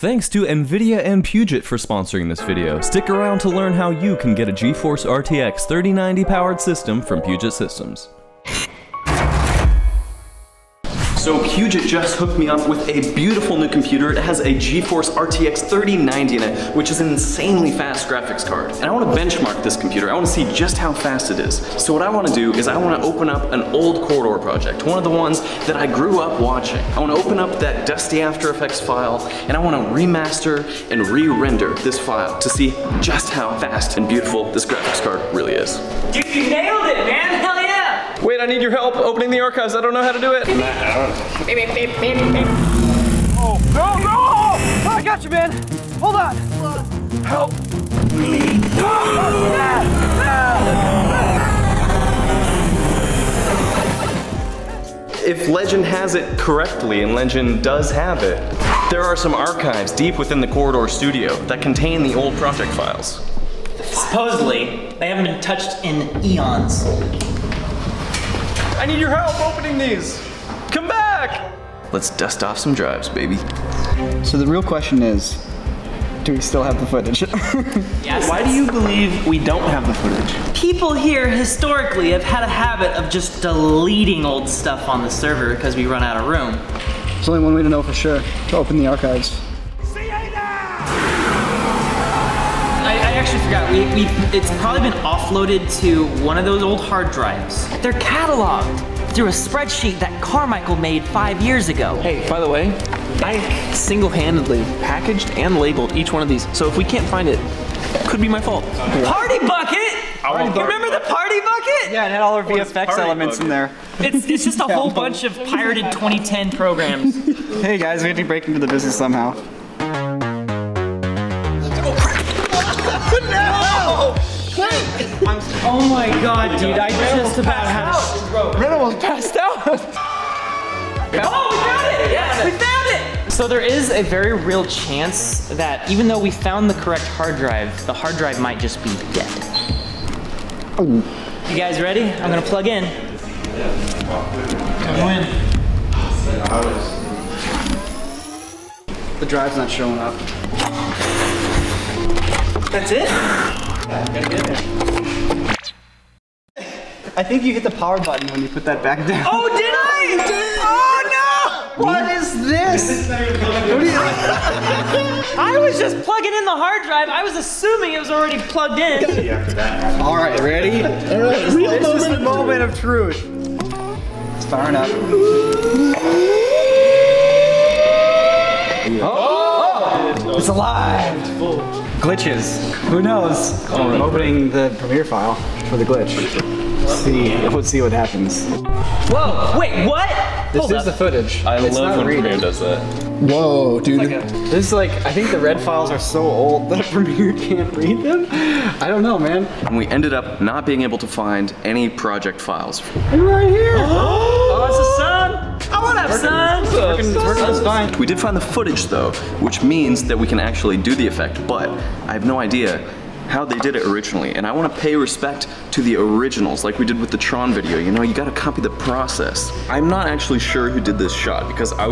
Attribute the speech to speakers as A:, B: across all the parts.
A: Thanks to NVIDIA and Puget for sponsoring this video. Stick around to learn how you can get a GeForce RTX 3090 powered system from Puget Systems. So Puget just hooked me up with a beautiful new computer. It has a GeForce RTX 3090 in it, which is an insanely fast graphics card. And I want to benchmark this computer. I want to see just how fast it is. So what I want to do is I want to open up an old Corridor project, one of the ones that I grew up watching. I want to open up that dusty After Effects file, and I want to remaster and re-render this file to see just how fast and beautiful this graphics card really is.
B: Dude, you nailed it, man! Hell yeah!
A: Wait, I need your help opening the archives. I don't know how to do it.
C: Oh, no! I got you, man. Hold on. Help me.
A: If Legend has it correctly, and Legend does have it, there are some archives deep within the Corridor studio that contain the old project files.
B: Supposedly, they haven't been touched in eons.
A: I need your help opening these. Come back. Let's dust off some drives, baby.
D: So the real question is, do we still have the footage?
B: Yes.
C: Why do you believe we don't have the footage?
B: People here historically have had a habit of just deleting old stuff on the server because we run out of room.
D: There's only one way to know for sure, to open the archives.
B: I actually forgot, it's probably been offloaded to one of those old hard drives. They're cataloged through a spreadsheet that Carmichael made 5 years ago.
C: Hey, by the way, I single-handedly packaged and labeled each one of these, so if we can't find it, it could be my fault.
B: Party bucket? Remember the party bucket?
D: Yeah, it had all our VFX elements in there.
B: It's just a whole bunch of pirated 2010 programs.
D: Hey guys, we had to break into the business somehow.
B: Oh my god, dude, I just about had
D: Ren almost passed out.
B: Oh, we found it! Yes, we found it! So there is a very real chance that even though we found the correct hard drive, the hard drive might just be dead. You guys ready? I'm gonna plug in. Go in.
D: The drive's not showing up.
B: That's it?
D: Yeah, gotta get in there. I think you hit the power button when you put that back down.
B: Oh, did I? Oh no!
D: What is this?
B: I was just plugging in the hard drive. I was assuming it was already plugged in.
D: All right, ready? All right, this is the moment of truth. It's firing up. Oh! It's alive! Glitches. Who knows? I'm opening the Premiere file for the glitch. Let's see what happens.
B: Whoa, wait, what?
D: This is the footage.
A: I love when Premiere does that.
D: Whoa, dude. This is like, I think the red files are so old that Premiere can't read them. I don't know, man.
A: And we ended up not being able to find any project files.
D: They're right here.
B: Oh, it's a sun. I want to have sun.
D: It's working just fine.
A: We did find the footage though, which means that we can actually do the effect, but I have no idea how they did it originally, and I want to pay respect to the originals like we did with the Tron video. You know, you gotta copy the process. I'm not actually sure who did this shot because I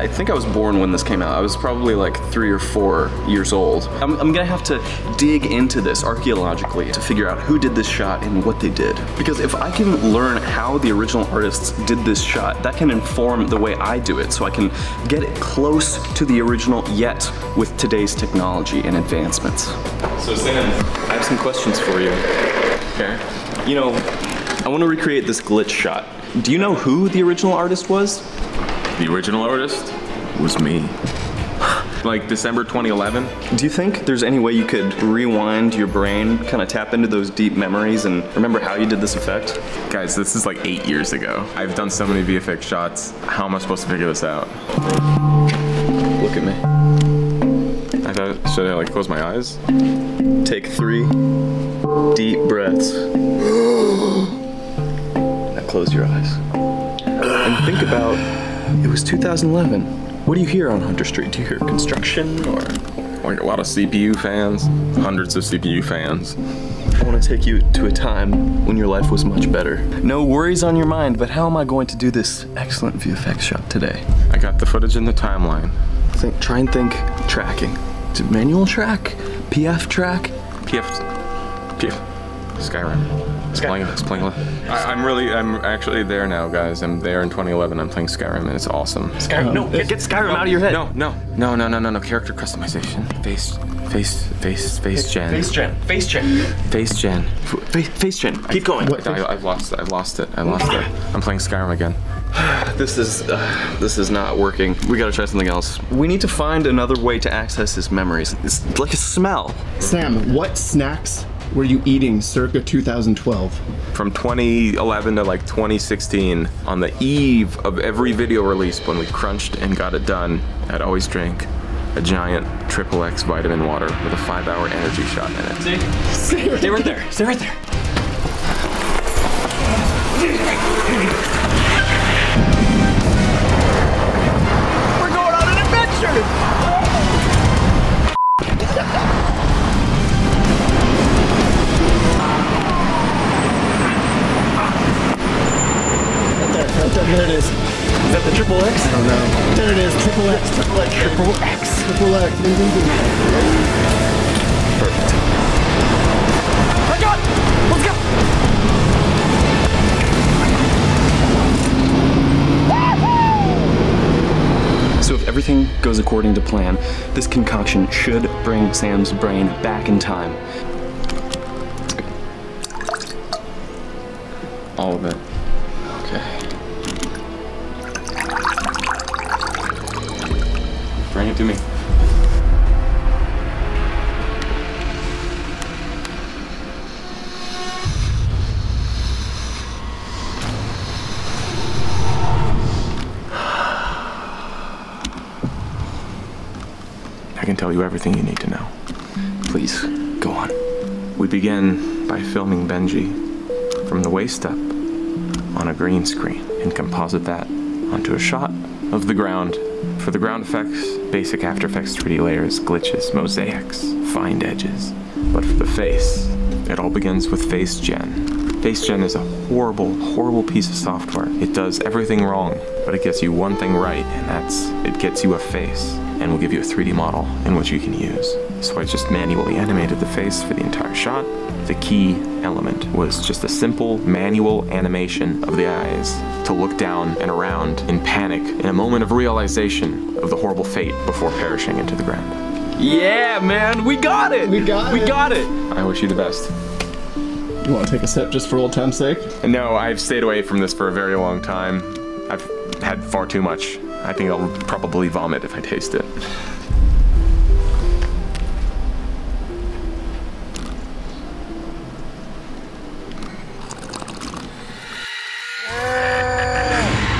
A: think I was born when this came out. I was probably like 3 or 4 years old. I'm gonna have to dig into this archaeologically to figure out who did this shot and what they did. Because if I can learn how the original artists did this shot, that can inform the way I do it, so I can get it close to the original yet with today's technology and advancements. So Sam, I have some questions for you. Okay. You know, I want to recreate this glitch shot. Do you know who the original artist was?
E: The original artist was me. Like December 2011.
A: Do you think there's any way you could rewind your brain, kind of tap into those deep memories and remember how you did this effect?
E: Guys, this is like 8 years ago. I've done so many VFX shots. How am I supposed to figure this out?
A: Look at me.
E: Should I like close my eyes?
A: Take 3 deep breaths. Now close your eyes. And think about, it was 2011. What do you hear on Hunter Street? Do you hear construction or?
E: Like a lot of CPU fans, hundreds of CPU fans.
A: I want to take you to a time when your life was much better. No worries on your mind, but how am I going to do this excellent VFX shot today?
E: I got the footage in the timeline.
A: Try and think. Tracking. Is it manual track? PF track?
E: PF. Skyrim. It's playing. I'm actually there now, guys. I'm there in 2011. I'm playing Skyrim, and it's awesome.
C: Skyrim. No, get Skyrim out of your head.
E: No. Character customization. Face gen. Keep going. I've lost it. I'm playing Skyrim again.
A: This is not working. We gotta try something else. We need to find another way to access his memories. It's like a smell.
F: Sam, what snacks were you eating circa 2012?
E: From 2011 to like 2016, on the eve of every video release, when we crunched and got it done, I'd always drink a giant XXX vitamin water with a 5-hour energy shot in it.
C: See? Stay right there. Stay right there. We're going on an adventure!
F: There it is.
C: Is that the XXX?
F: I don't know. There it is. XXX.
A: Perfect.
C: Right on! Let's go!
A: So if everything goes according to plan, this concoction should bring Sam's brain back in time. All of it. Okay. Bring it to me.
E: I can tell you everything you need to know.
A: Please, go on.
E: We begin by filming Benji from the waist up on a green screen and composite that onto a shot of the ground. For the ground effects, basic After Effects 3D layers, glitches, mosaics, find edges. But for the face, it all begins with Face Gen. Face Gen is a horrible, horrible piece of software. It does everything wrong, but it gets you one thing right, and that's, it gets you a face, and will give you a 3D model in which you can use. So I just manually animated the face for the entire shot. The key element was just a simple manual animation of the eyes to look down and around in panic in a moment of realization of the horrible fate before perishing into the ground.
A: Yeah, man, we got it!
F: We got it!
E: I wish you the best.
F: You want to take a sip just for old time's sake?
E: No, I've stayed away from this for a very long time. I've had far too much. I think I'll probably vomit if I taste it.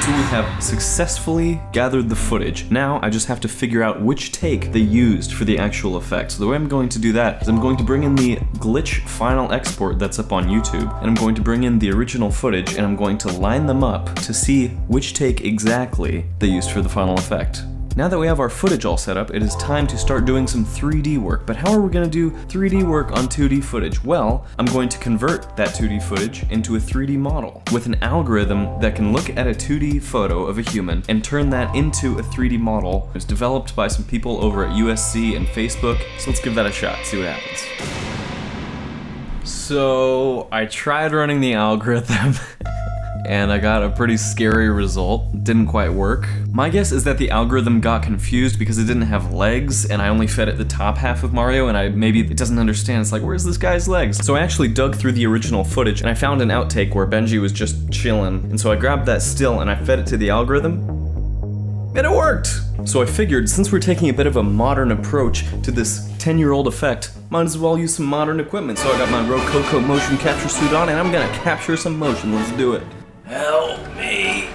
G: So we have successfully gathered the footage. Now I just have to figure out which take they used for the actual effect. So the way I'm going to do that is I'm going to bring in the glitch final export that's up on YouTube, and I'm going to bring in the original footage, and I'm going to line them up to see which take exactly they used for the final effect. Now that we have our footage all set up, it is time to start doing some 3D work. But how are we going to do 3D work on 2D footage? Well, I'm going to convert that 2D footage into a 3D model with an algorithm that can look at a 2D photo of a human and turn that into a 3D model. It was developed by some people over at USC and Facebook, so let's give that a shot, see what happens. So I tried running the algorithm and I got a pretty scary result. Didn't quite work. My guess is that the algorithm got confused because it didn't have legs and I only fed it the top half of Mario, and maybe it doesn't understand. It's like, where's this guy's legs? So I actually dug through the original footage and I found an outtake where Benji was just chilling. And so I grabbed that still and I fed it to the algorithm, and it worked! So I figured, since we're taking a bit of a modern approach to this 10-year-old effect, might as well use some modern equipment. So I got my Rococo motion capture suit on and I'm gonna capture some motion. Let's do it. Help me!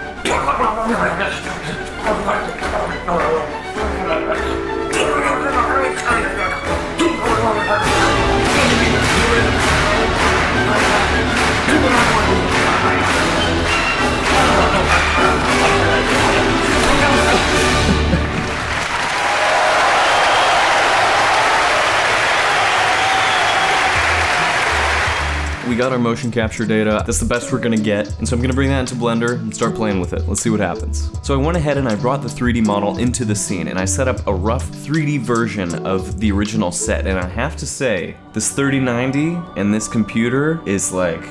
G: we got our motion capture data. That's the best we're gonna get. And so I'm gonna bring that into Blender and start playing with it. Let's see what happens. So I went ahead and I brought the 3D model into the scene and I set up a rough 3D version of the original set. And I have to say, this 3090 and this computer is like,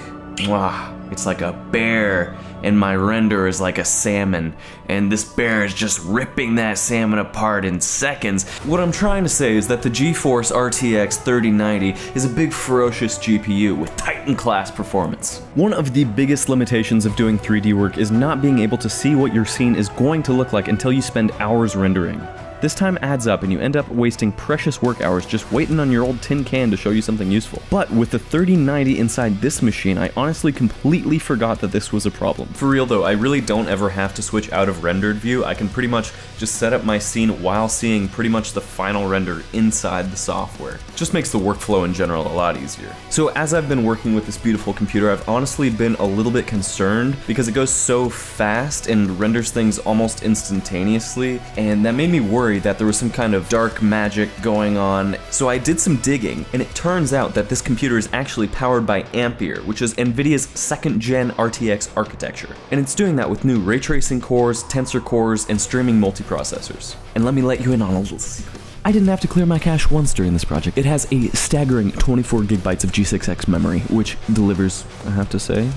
G: wow, it's like a bear, and my render is like a salmon, and this bear is just ripping that salmon apart in seconds. What I'm trying to say is that the GeForce RTX 3090 is a big ferocious GPU with Titan class performance. One of the biggest limitations of doing 3D work is not being able to see what your scene is going to look like until you spend hours rendering. This time adds up and you end up wasting precious work hours just waiting on your old tin can to show you something useful. But with the 3090 inside this machine, I honestly completely forgot that this was a problem. For real though, I really don't ever have to switch out of rendered view. I can pretty much just set up my scene while seeing pretty much the final render inside the software. Just makes the workflow in general a lot easier. So as I've been working with this beautiful computer, I've honestly been a little bit concerned because it goes so fast and renders things almost instantaneously, and that made me worry that there was some kind of dark magic going on. So I did some digging, and it turns out that this computer is actually powered by Ampere, which is NVIDIA's 2nd gen RTX architecture. And it's doing that with new ray tracing cores, tensor cores, and streaming multiprocessors. And let me let you in on a little secret. I didn't have to clear my cache once during this project. It has a staggering 24 gigabytes of G6X memory, which delivers, I have to say,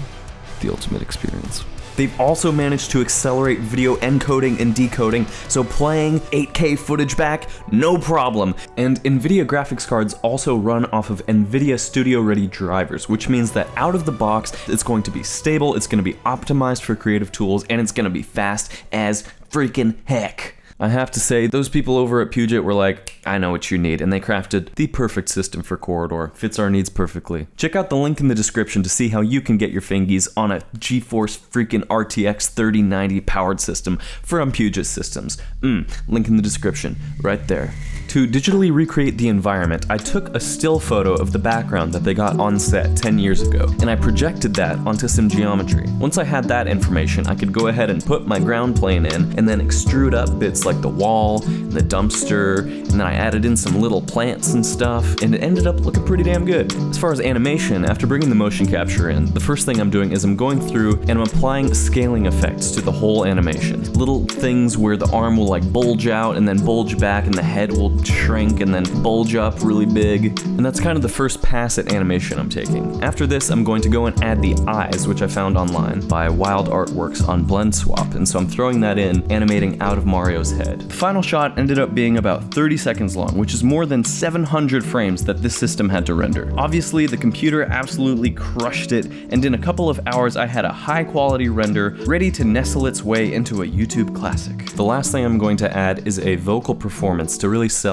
G: the ultimate experience. They've also managed to accelerate video encoding and decoding, so playing 8K footage back, no problem. And NVIDIA graphics cards also run off of NVIDIA Studio Ready drivers, which means that out of the box, it's going to be stable, it's going to be optimized for creative tools, and it's going to be fast as freaking heck. I have to say, those people over at Puget were like, I know what you need, and they crafted the perfect system for Corridor. Fits our needs perfectly. Check out the link in the description to see how you can get your fingies on a GeForce freaking RTX 3090 powered system from Puget Systems. Link in the description, right there. To digitally recreate the environment, I took a still photo of the background that they got on set 10 years ago, and I projected that onto some geometry. Once I had that information, I could go ahead and put my ground plane in, and then extrude up bits like the wall, and the dumpster, and then I added in some little plants and stuff, and it ended up looking pretty damn good. As far as animation, after bringing the motion capture in, the first thing I'm doing is I'm going through and I'm applying scaling effects to the whole animation. Little things where the arm will like bulge out and then bulge back, and the head will shrink and then bulge up really big. And that's kind of the first pass at animation I'm taking. After this, I'm going to go and add the eyes, which I found online by Wild Artworks on Blend Swap, and so I'm throwing that in, animating out of Mario's head. The final shot ended up being about 30 seconds long, which is more than 700 frames that this system had to render. Obviously, the computer absolutely crushed it, and in a couple of hours I had a high quality render ready to nestle its way into a YouTube classic. The last thing I'm going to add is a vocal performance to really sell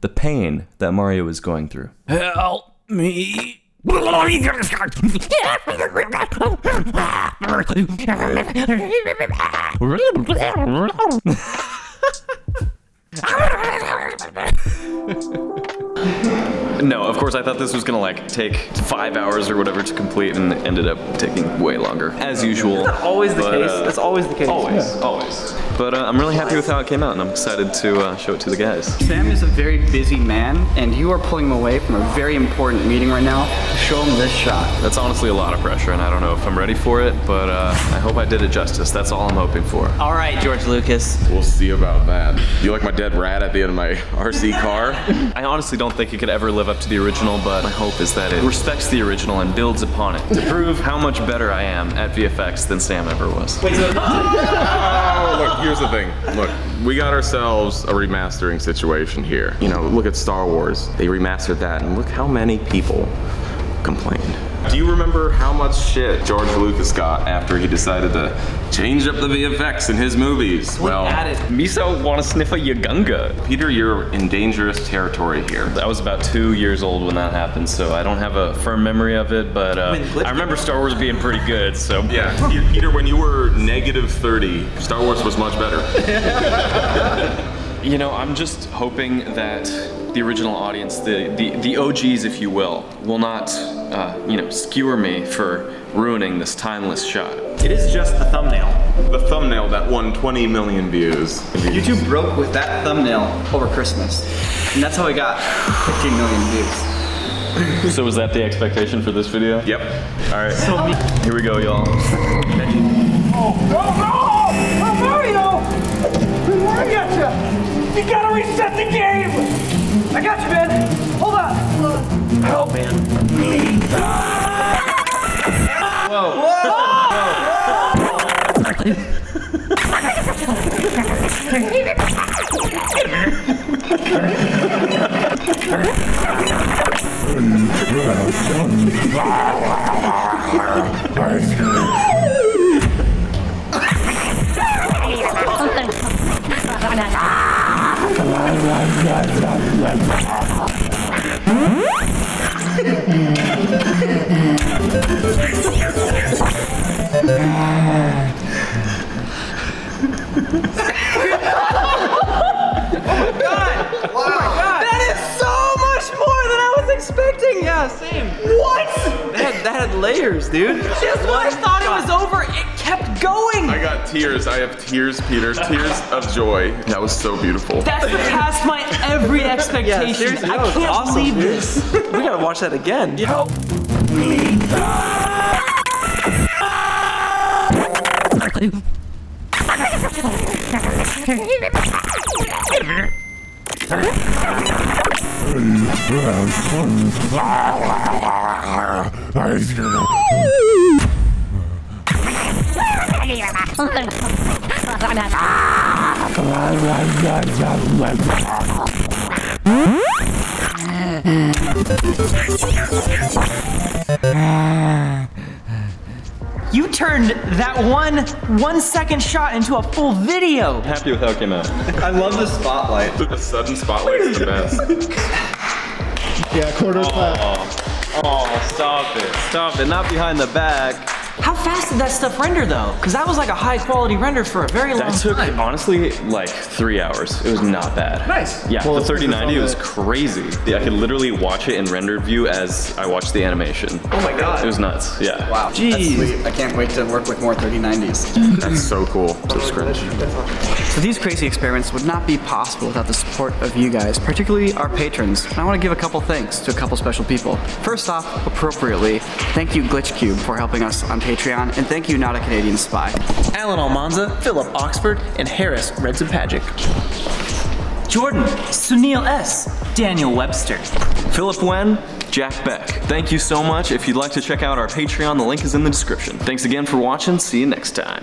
G: the pain that Mario is going through. Help me. No, of course I thought this was gonna like take 5 hours or whatever to complete, and it ended up taking way longer, as usual.
C: That's always the case. That's always the case.
A: Always. But I'm really happy with how it came out, and I'm excited to show it to the guys.
D: Sam is a very busy man, and you are pulling him away from a very important meeting right now to show him this shot.
A: That's honestly a lot of pressure, and I don't know if I'm ready for it, but I hope I did it justice. That's all I'm hoping for.
B: All right, George Lucas.
E: We'll see about that. You like my dead rat at the end of my RC car?
A: I honestly don't think it could ever live up to the original, but my hope is that it respects the original and builds upon it to prove how much better I am at VFX than Sam ever was.
E: Oh, look, here's the thing. Look, we got ourselves a remastering situation here. You know, look at Star Wars. They remastered that, and look how many people complained. Do you remember how much shit George Lucas got after he decided to change up the VFX in his movies? Well,
A: Miso wanna sniff a Yagunga.
E: Peter, you're in dangerous territory here.
A: I was about 2 years old when that happened, so I don't have a firm memory of it, but I remember Star Wars being pretty good, so.
E: Yeah, Peter, when you were -30, Star Wars was much better.
A: You know, I'm just hoping that the original audience, the OGs, if you will not, you know, skewer me for ruining this timeless shot.
C: It is just the thumbnail.
E: The thumbnail that won 20 million views.
D: YouTube broke with that thumbnail over Christmas, and that's how we got 15 million views.
A: So was that the expectation for this video?
E: Yep.
A: All right. Here we go, y'all.
H: Mario! I gotcha! You gotta reset the game! I got you, man! Hold on! Help, man.
C: Yeah, same.
B: What?
C: That had layers, dude.
B: Just when I thought it was over, it kept going.
E: I got tears. I have tears, Peter. Tears of joy. That was so beautiful.
B: That surpassed my every expectation.
C: Yeah, seriously,
B: I
C: that was
B: can't
C: awesome,
B: believe
C: dude.
B: this.
C: We gotta watch that again.
H: Help!
B: You turned that one second shot into a full video.
A: Happy with how it came out.
C: I love the spotlight.
E: The sudden spotlight is the best.
F: Yeah, quarter clap.
A: Oh, stop it.
C: Stop it, not behind the back.
B: How fast did that stuff render though? Because that was like a high quality render for a very long
A: That took,
B: time.
A: honestly, like 3 hours. It was not bad.
F: Nice.
A: Yeah,
F: Well,
A: the
F: it's because
A: 3090
F: it's
A: was
F: on
A: crazy. Yeah, I could literally watch it in rendered view as I watched the animation.
C: Oh my god.
A: It was nuts, yeah.
D: Wow,
C: Jeez.
D: that's sweet. I can't wait to work with more 3090s.
E: That's so cool.
A: Subscribe.
D: So these crazy experiments would not be possible without the support of you guys, particularly our patrons. And I want to give a couple thanks to a couple special people. First off, appropriately, thank you Glitch for helping us on Patreon, and thank you Not a Canadian Spy.
C: Alan Almanza, Philip Oxford, and Harris Redson Pagic.
B: Jordan, Sunil S, Daniel Webster.
A: Philip Wen, Jack Beck. Thank you so much. If you'd like to check out our Patreon, the link is in the description. Thanks again for watching. See you next time.